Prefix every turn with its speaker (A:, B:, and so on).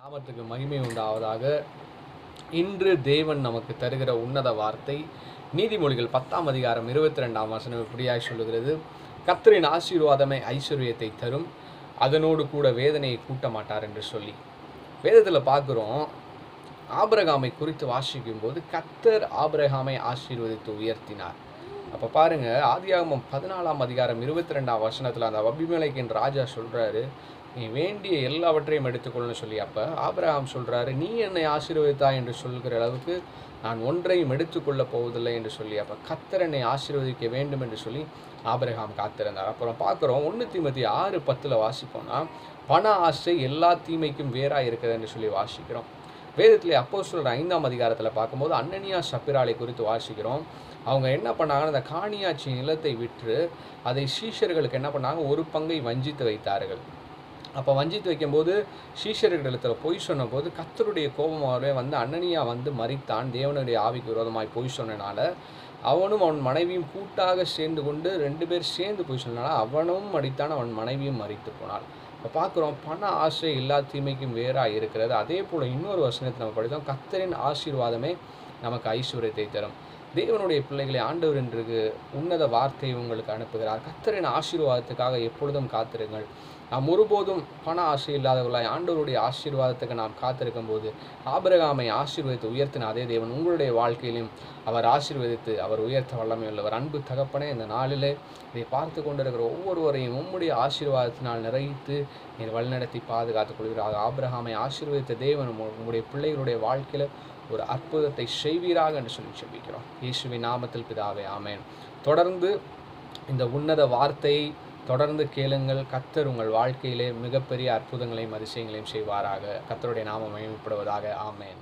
A: நாமத்துக்கு மகிமை உண்டாவதாக. இன்று தேவன் நமக்கு தருகிற உன்னத வார்த்தை நீதிமொழிகள் 10ஆம் அதிகாரம் 22ஆம் வசனம் இப்படியாய் சொல்லுகிறது, கர்த்தரின் ஆசீர்வாதமே ஐஸ்வர்யத்தை தரும், அதனோடு கூட வேதனையை கூட்ட மாட்டார் என்று சொல்லி. வேதத்தில் பார்க்குறோம், ஆபிரகாமை குறித்து வாசிக்கும் போது கர்த்தர் ஆபிரகாமை ஆசீர்வதித்து உயர்த்தினார். அப்போ பாருங்க, ஆதியாகமம் 14ஆம் அதிகாரம் 22ஆம் வசனத்தில் அந்த அபிமெலேக்கின் ராஜா சொல்றாரு, நீ வேண்டிய எல்லாவற்றையும் எடுத்துக்கொள்ளுன்னு சொல்லி. அப்போ ஆபிரகாம் சொல்கிறாரு, நீ என்னை ஆசீர்வதித்தா என்று சொல்கிற அளவுக்கு நான் ஒன்றையும் எடுத்துக்கொள்ளப் போவதில்லை என்று சொல்லி. அப்போ கர்த்தர் என்னை ஆசீர்வதிக்க வேண்டும் என்று சொல்லி ஆபிரகாம் காத்திருந்தார். அப்புறம் பார்க்குறோம், 1 தீமோத்தேயு 6:10 வாசிப்போம்னா, பண ஆசை எல்லா தீமைக்கும் வேறாக இருக்குது என்று சொல்லி வாசிக்கிறோம். வேதத்திலே அப்போஸ்தலர் 5ஆம் அதிகாரத்தில் பார்க்கும்போது அனனியா சப்பிராளை குறித்து வாசிக்கிறோம். அவங்க என்ன பண்ணாங்கன்னா, அந்த காணியாட்சி நிலத்தை விற்று அதை சீஷர்களுக்கு என்ன பண்ணாங்க, ஒரு பங்கை வஞ்சித்து வைத்தார்கள். அப்போ வஞ்சித்து வைக்கும்போது சீஷர்களிடத்தில் பொய் சொன்னபோது கர்த்தருடைய கோபமாகவே வந்து அனனியா வந்து மரித்தான். தேவனுடைய ஆவிக்கு விரோதமாய் பொய் சொன்னனால அவனும் அவன் மனைவியும் கூட்டாக சேர்ந்து கொண்டு 2 பேர் சேர்ந்து பொய் சொன்னனால அவனும் மரித்தான், அவன் மனைவியும் மரித்து போனாள். இப்போ பார்க்குறோம், பண ஆசை எல்லா தீமைக்கும் வேறாக இருக்கிறது. அதே போல் இன்னொரு வசனத்தை நம்ம படித்தோம், கர்த்தரின் ஆசீர்வாதமே நமக்கு ஐஸ்வர்யத்தை தரும். தேவனுடைய பிள்ளைகளை ஆண்டவர் இன்றைக்கு உன்னத வார்த்தையை உங்களுக்கு அனுப்புகிறார். கர்த்தரின் ஆசீர்வாதத்துக்காக எப்பொழுதும் காத்திருங்கள். நாம் ஒருபோதும் பண ஆசை இல்லாதவர்களாய் ஆண்டவருடைய ஆசீர்வாதத்துக்கு நாம் காத்திருக்கும் போது ஆபிரகாமை ஆசீர்வதித்து உயர்த்தின அதே தேவன் உங்களுடைய வாழ்க்கையிலும் அவர் ஆசீர்வதித்து அவர் உயர்த்த வல்லமை உள்ளவர். அன்பு தகப்பனே, இந்த நாளிலே இதை பார்த்து கொண்டிருக்கிற ஒவ்வொருவரையும் உம்முடைய ஆசீர்வாதத்தினால் நிறைத்து நீர் வழிநடத்தி பாதுகாத்துக் கொள்கிறார். ஆபிரகாமை ஆசீர்வதித்த தேவன் உங்களுடைய பிள்ளைகளுடைய வாழ்க்கையில் ஒரு அற்புதத்தை செய்வீராக என்று சொல்லி ஜெபிக்கிறோம். இயேசுவின் நாமத்தில் பிதாவே, ஆமென். தொடர்ந்து இந்த உன்னத வார்த்தையை தொடர்ந்து கேளுங்கள். கர்த்தர் உங்கள் வாழ்க்கையிலே மிகப்பெரிய அற்புதங்களையும் அதிசயங்களையும் செய்வாராக. கர்த்தருடைய நாமம் மகிமைப்படுவதாக. ஆமென்.